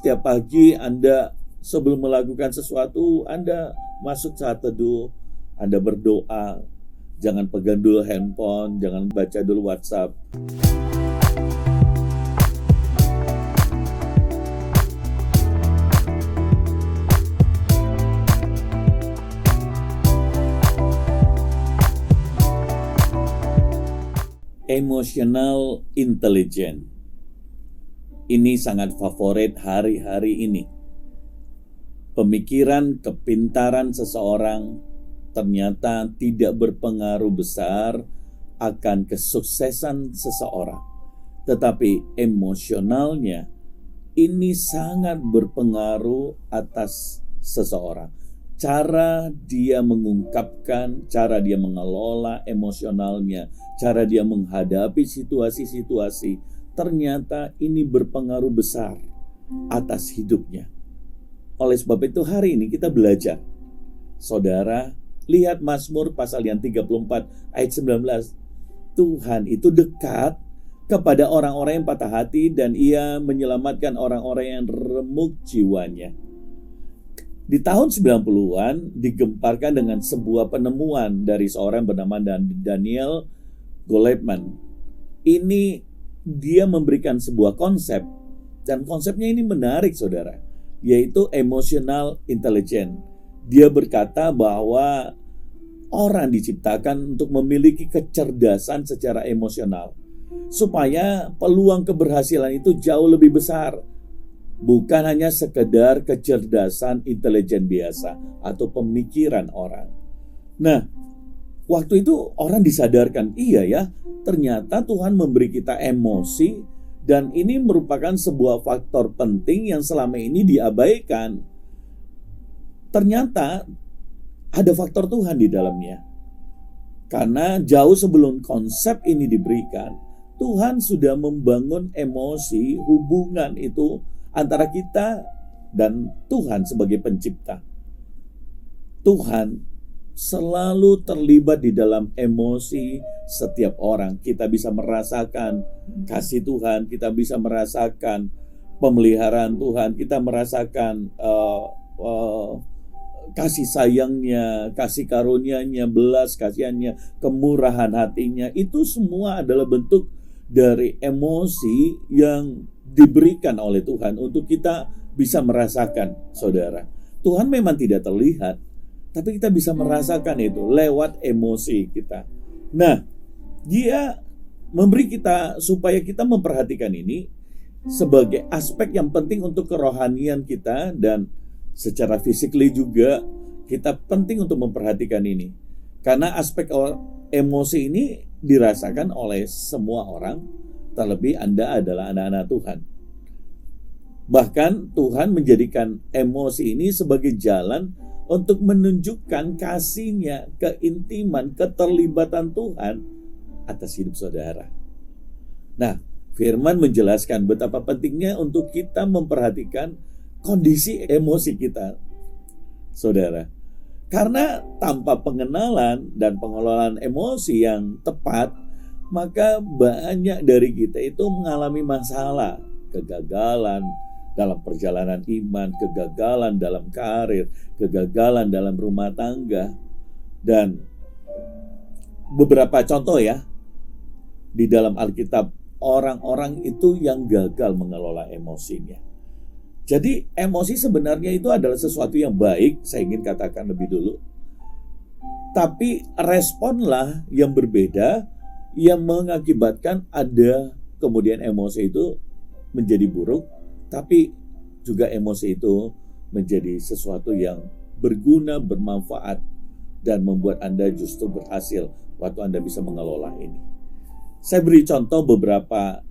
setiap pagi Anda sebelum melakukan sesuatu, Anda masuk saat teduh, Anda berdoa, jangan pegang dulu handphone, jangan baca dulu WhatsApp. Emotional intelligence. Ini sangat favorit hari-hari ini. Pemikiran, kepintaran seseorang ternyata tidak berpengaruh besar akan kesuksesan seseorang. Tetapi emosionalnya ini sangat berpengaruh atas seseorang. Cara dia mengungkapkan, cara dia mengelola emosionalnya, cara dia menghadapi situasi-situasi, ternyata ini berpengaruh besar atas hidupnya. Oleh sebab itu hari ini kita belajar. Saudara, lihat Mazmur pasal yang 34 ayat 19. Tuhan itu dekat kepada orang-orang yang patah hati dan Ia menyelamatkan orang-orang yang remuk jiwanya. Di tahun 90-an digemparkan dengan sebuah penemuan dari seorang bernama Daniel Goleman. Ini dia memberikan sebuah konsep, dan konsepnya ini menarik saudara, yaitu emotional intelligence. Dia berkata bahwa orang diciptakan untuk memiliki kecerdasan secara emosional, supaya peluang keberhasilan itu jauh lebih besar. Bukan hanya sekedar kecerdasan intelijen biasa atau pemikiran orang. Nah, waktu itu orang disadarkan, iya ya, ternyata Tuhan memberi kita emosi dan ini merupakan sebuah faktor penting yang selama ini diabaikan. Ternyata ada faktor Tuhan di dalamnya. Karena jauh sebelum konsep ini diberikan, Tuhan sudah membangun emosi, hubungan itu antara kita dan Tuhan sebagai pencipta. Tuhan selalu terlibat di dalam emosi setiap orang. Kita bisa merasakan kasih Tuhan, kita bisa merasakan pemeliharaan Tuhan, kita merasakan kasih sayangnya, kasih karunia-Nya, belas kasihannya, kemurahan hatinya. Itu semua adalah bentuk dari emosi yang diberikan oleh Tuhan untuk kita bisa merasakan, saudara. Tuhan memang tidak terlihat, tapi kita bisa merasakan itu lewat emosi kita. Nah, Dia memberi kita supaya kita memperhatikan ini sebagai aspek yang penting untuk kerohanian kita, dan secara fisikly juga kita penting untuk memperhatikan ini. Karena aspek emosi ini dirasakan oleh semua orang, terlebih Anda adalah anak-anak Tuhan. Bahkan Tuhan menjadikan emosi ini sebagai jalan untuk menunjukkan kasih-Nya, keintiman, keterlibatan Tuhan atas hidup saudara. Nah, firman menjelaskan betapa pentingnya untuk kita memperhatikan kondisi emosi kita, saudara. Karena tanpa pengenalan dan pengelolaan emosi yang tepat, maka banyak dari kita itu mengalami masalah, kegagalan dalam perjalanan iman, kegagalan dalam karir, kegagalan dalam rumah tangga. Dan beberapa contoh ya, di dalam Alkitab, orang-orang itu yang gagal mengelola emosinya. Jadi emosi sebenarnya itu adalah sesuatu yang baik, saya ingin katakan lebih dulu. Tapi responlah yang berbeda yang mengakibatkan ada kemudian emosi itu menjadi buruk, tapi juga emosi itu menjadi sesuatu yang berguna, bermanfaat, dan membuat Anda justru berhasil waktu Anda bisa mengelola ini. Saya beri contoh beberapa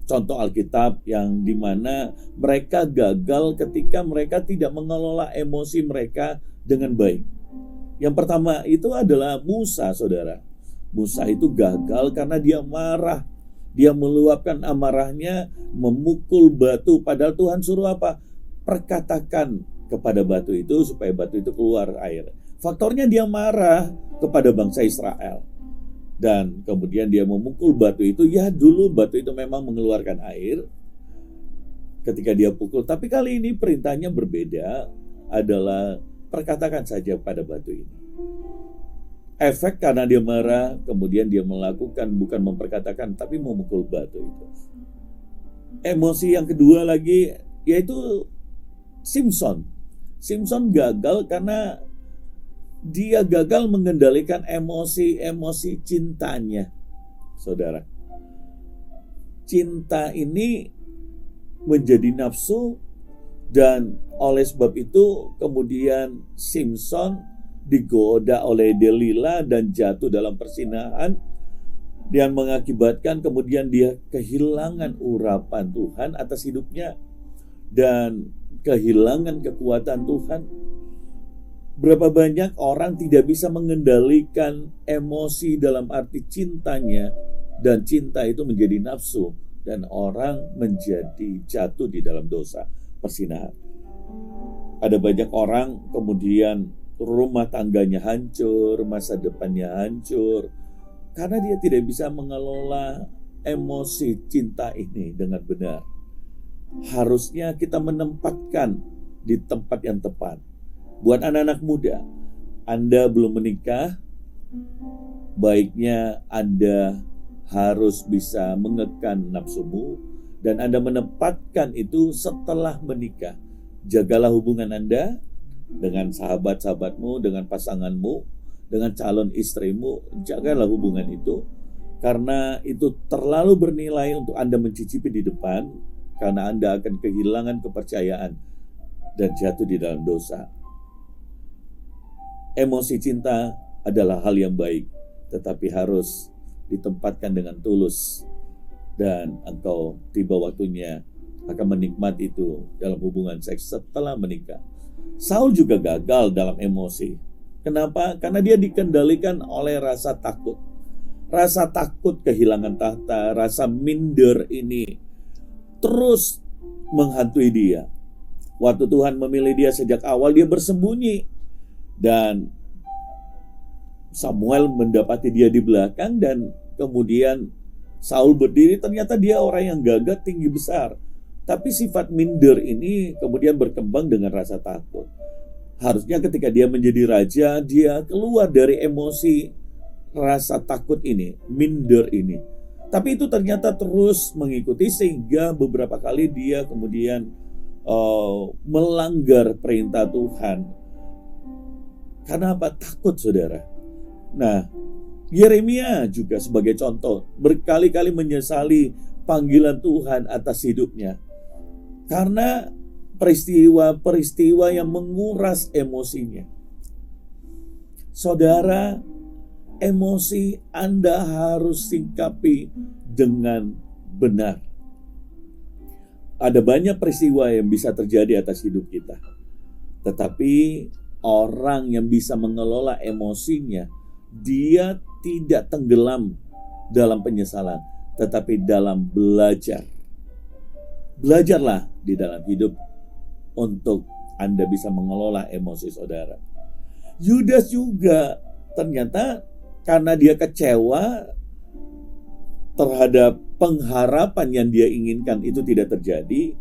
contoh Alkitab yang dimana mereka gagal ketika mereka tidak mengelola emosi mereka dengan baik. Yang pertama itu adalah Musa, saudara. Musa itu gagal karena dia marah. Dia meluapkan amarahnya, memukul batu. Padahal Tuhan suruh apa? Perkatakan kepada batu itu supaya batu itu keluar air. Faktornya dia marah kepada bangsa Israel. Dan kemudian dia memukul batu itu. Ya dulu batu itu memang mengeluarkan air. ketika dia pukul. Tapi kali ini perintahnya berbeda, adalah perkatakan saja pada batu ini. Efek karena dia marah, kemudian dia melakukan, bukan memperkatakan, tapi memukul batu itu. Emosi yang kedua lagi, yaitu Simson. Simson gagal karena dia gagal mengendalikan emosi cintanya, saudara. Cinta ini menjadi nafsu, dan oleh sebab itu kemudian Simson digoda oleh Delila dan jatuh dalam persinahan, dan mengakibatkan kemudian dia kehilangan urapan Tuhan atas hidupnya dan kehilangan kekuatan Tuhan. Berapa banyak orang tidak bisa mengendalikan emosi dalam arti cintanya, dan cinta itu menjadi nafsu, dan orang menjadi jatuh di dalam dosa persinahan. Ada banyak orang kemudian rumah tangganya hancur, masa depannya hancur, karena dia tidak bisa mengelola emosi cinta ini dengan benar. Harusnya kita menempatkan di tempat yang tepat. Buat anak-anak muda, Anda belum menikah, baiknya Anda harus bisa mengekang nafsumu, dan Anda menempatkan itu setelah menikah. Jagalah hubungan Anda dengan sahabat-sahabatmu, dengan pasanganmu, dengan calon istrimu. Jagalah hubungan itu, karena itu terlalu bernilai untuk Anda mencicipi di depan, karena Anda akan kehilangan kepercayaan dan jatuh di dalam dosa. Emosi cinta adalah hal yang baik, tetapi harus ditempatkan dengan tulus, dan engkau tiba waktunya akan menikmati itu dalam hubungan seks setelah menikah. Saul juga gagal dalam emosi. Kenapa? Karena dia dikendalikan oleh rasa takut. Rasa takut kehilangan tahta, rasa minder ini terus menghantui dia. Waktu Tuhan memilih dia sejak awal, dia bersembunyi, dan Samuel mendapati dia di belakang, dan kemudian Saul berdiri, ternyata dia orang yang gagah tinggi besar. Tapi sifat minder ini kemudian berkembang dengan rasa takut. Harusnya ketika dia menjadi raja, dia keluar dari emosi rasa takut ini, minder ini. Tapi itu ternyata terus mengikuti, sehingga beberapa kali dia kemudian melanggar perintah Tuhan. Karena apa? Takut, saudara. Nah, Yeremia juga sebagai contoh, berkali-kali menyesali panggilan Tuhan atas hidupnya, karena peristiwa-peristiwa yang menguras emosinya. Saudara, emosi Anda harus singkapi dengan benar. Ada banyak peristiwa yang bisa terjadi atas hidup kita, tetapi orang yang bisa mengelola emosinya, dia tidak tenggelam dalam penyesalan, tetapi dalam belajar. Belajarlah di dalam hidup untuk Anda bisa mengelola emosi saudara. Yudas juga ternyata karena dia kecewa terhadap pengharapan yang dia inginkan itu tidak terjadi,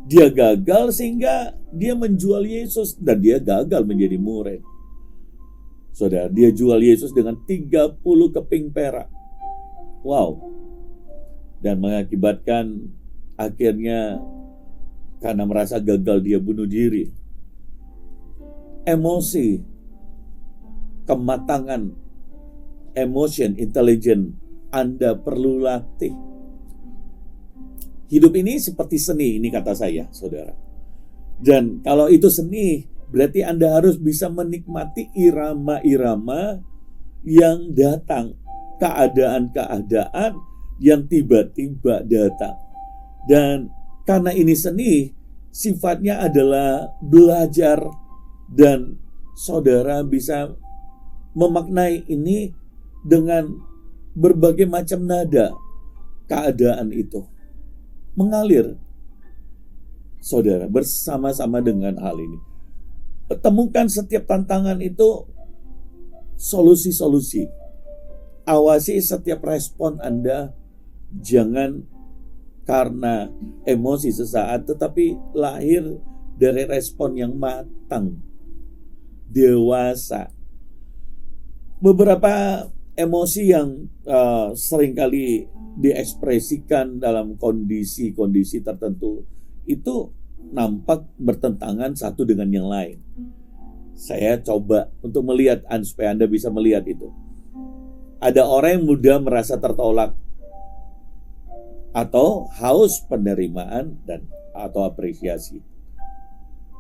dia gagal sehingga dia menjual Yesus, dan dia gagal menjadi murid. Saudara, dia jual Yesus dengan 30 keping perak. Wow. Dan mengakibatkan akhirnya karena merasa gagal dia bunuh diri. Emosi, kematangan, emotion, intelligence, Anda perlu latih. Hidup ini seperti seni, ini kata saya, saudara. Dan kalau itu seni, berarti Anda harus bisa menikmati irama-irama yang datang, keadaan-keadaan yang tiba-tiba datang. Dan karena ini seni, sifatnya adalah belajar, dan saudara bisa memaknai ini dengan berbagai macam nada. Keadaan itu mengalir, saudara, bersama-sama dengan hal ini. Temukan setiap tantangan itu solusi-solusi. Awasi setiap respon Anda. Jangan karena emosi sesaat, tetapi lahir dari respon yang matang, dewasa. Beberapa emosi yang seringkali diekspresikan dalam kondisi-kondisi tertentu itu nampak bertentangan satu dengan yang lain. Saya coba untuk melihat supaya Anda bisa melihat itu. Ada orang yang mudah merasa tertolak atau haus penerimaan dan atau apresiasi.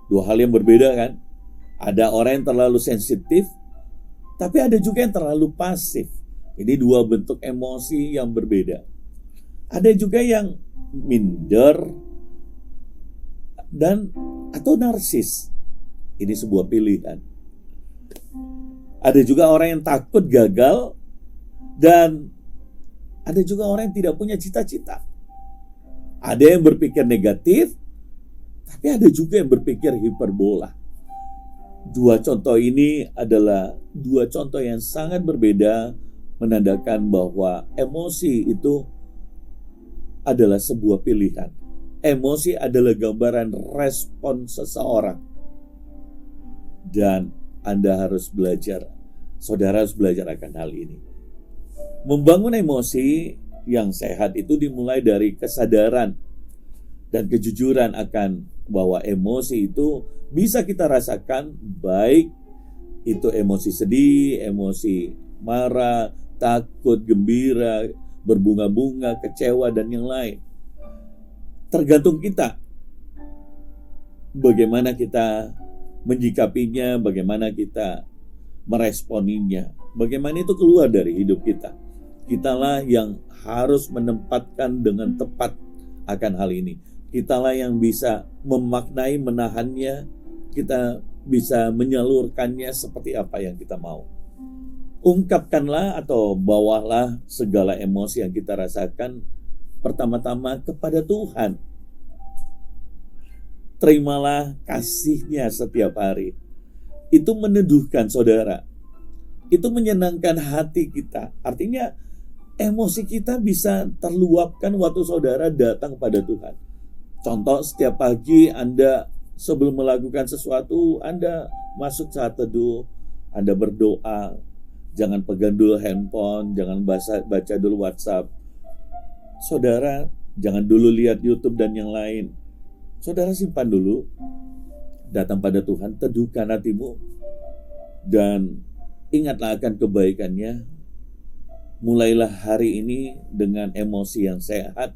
Dua hal yang berbeda kan? Ada orang yang terlalu sensitif, tapi ada juga yang terlalu pasif. Ini dua bentuk emosi yang berbeda. Ada juga yang minder dan atau narsis. Ini sebuah pilihan. Ada juga orang yang takut gagal dan ada juga orang yang tidak punya cita-cita. Ada yang berpikir negatif, tapi ada juga yang berpikir hiperbola. Dua contoh ini adalah dua contoh yang sangat berbeda, menandakan bahwa emosi itu adalah sebuah pilihan. Emosi adalah gambaran respon seseorang. Dan Anda harus belajar, saudara harus belajar akan hal ini. Membangun emosi yang sehat itu dimulai dari kesadaran dan kejujuran akan bahwa emosi itu bisa kita rasakan, baik itu emosi sedih, emosi marah, takut, gembira, berbunga-bunga, kecewa, dan yang lain. Tergantung kita bagaimana kita menyikapinya, bagaimana kita meresponinya, bagaimana itu keluar dari hidup kita. Kitalah yang harus menempatkan dengan tepat akan hal ini. Kitalah yang bisa memaknai, menahannya, kita bisa menyalurkannya seperti apa yang kita mau. Ungkapkanlah atau bawalah segala emosi yang kita rasakan pertama-tama kepada Tuhan. Terimalah kasih-Nya setiap hari. Itu meneduhkan saudara. Itu menyenangkan hati kita. Artinya emosi kita bisa terluapkan waktu saudara datang pada Tuhan. Contoh, setiap pagi Anda sebelum melakukan sesuatu, Anda masuk saat teduh, Anda berdoa. Jangan pegang dulu handphone, jangan baca dulu WhatsApp. Saudara, jangan dulu lihat YouTube dan yang lain. Saudara simpan dulu, datang pada Tuhan, teduhkan hatimu, dan ingatlah akan kebaikannya. Mulailah hari ini dengan emosi yang sehat,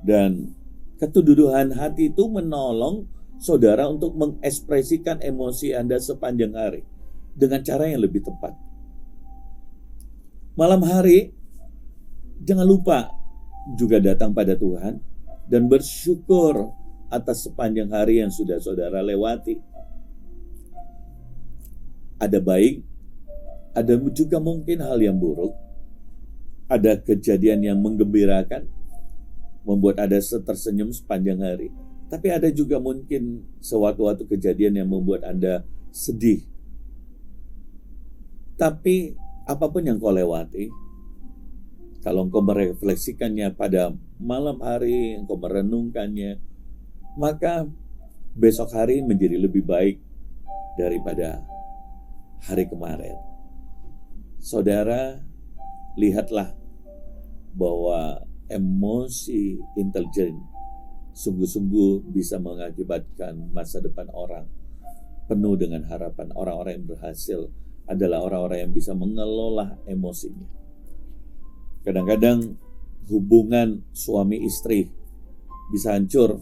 dan keteduhan hati itu menolong saudara untuk mengekspresikan emosi Anda sepanjang hari dengan cara yang lebih tepat. Malam hari, jangan lupa juga datang pada Tuhan dan bersyukur atas sepanjang hari yang sudah saudara lewati. Ada baik, ada juga mungkin hal yang buruk, ada kejadian yang menggembirakan, membuat Anda tersenyum sepanjang hari. Tapi ada juga mungkin sewaktu-waktu kejadian yang membuat Anda sedih. Tapi apapun yang kau lewati, kalau engkau merefleksikannya pada malam hari, engkau merenungkannya, maka besok hari menjadi lebih baik daripada hari kemarin. Saudara, lihatlah bahwa emosi intelijen sungguh-sungguh bisa mengakibatkan masa depan orang penuh dengan harapan. Orang-orang yang berhasil adalah orang-orang yang bisa mengelola emosinya. Kadang-kadang hubungan suami istri bisa hancur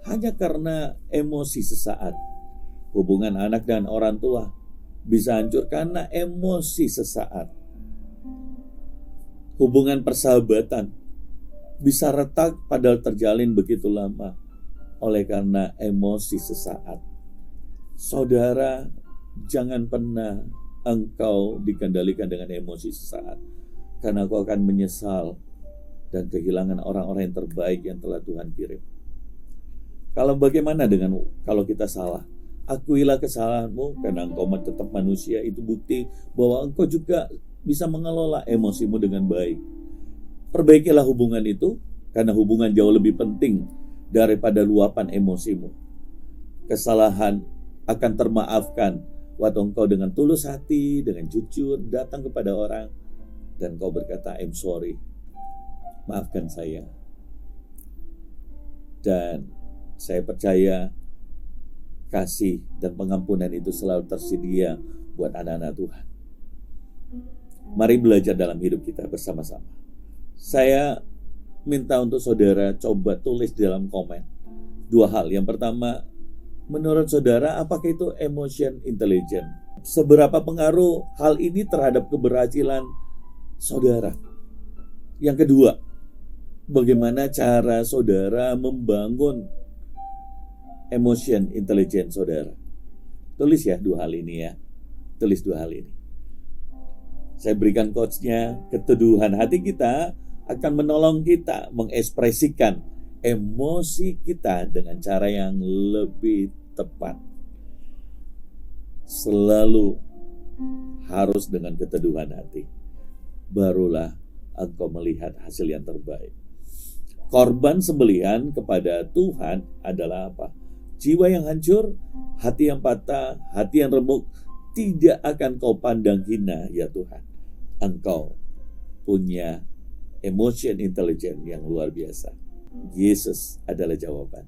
hanya karena emosi sesaat. Hubungan anak dan orang tua bisa hancur karena emosi sesaat. Hubungan persahabatan bisa retak padahal terjalin begitu lama oleh karena emosi sesaat. Saudara, jangan pernah engkau dikendalikan dengan emosi sesaat, karena kau akan menyesal dan kehilangan orang-orang yang terbaik yang telah Tuhan kirim. Kalau bagaimana dengan kalau kita salah? Akuilah kesalahanmu, karena engkau tetap manusia. Itu bukti bahwa engkau juga bisa mengelola emosimu dengan baik. Perbaikilah hubungan itu, Karena hubungan jauh lebih penting daripada luapan emosimu. Kesalahan akan termaafkan waktu engkau dengan tulus hati, dengan jujur datang kepada orang dan kau berkata, I'm sorry, maafkan saya. Dan saya percaya kasih dan pengampunan itu selalu tersedia buat anak-anak Tuhan. Mari belajar dalam hidup kita bersama-sama. Saya minta untuk saudara coba tulis dalam komen 2 hal. Yang pertama, menurut saudara apakah itu emotion intelligence? Seberapa pengaruh hal ini terhadap keberhasilan saudara? Yang kedua, bagaimana cara saudara membangun emotion intelligence saudara? Tulis ya 2 hal ini ya. Tulis 2 hal ini. Saya berikan quotes-nya, keteduhan hati kita akan menolong kita mengekspresikan emosi kita dengan cara yang lebih tepat. Selalu harus dengan keteduhan hati. Barulah engkau melihat hasil yang terbaik. Korban sembelihan kepada Tuhan adalah apa? Jiwa yang hancur, hati yang patah, hati yang remuk, tidak akan kau pandang hina ya Tuhan. Engkau punya emotion intelligence yang luar biasa. Yesus adalah jawaban.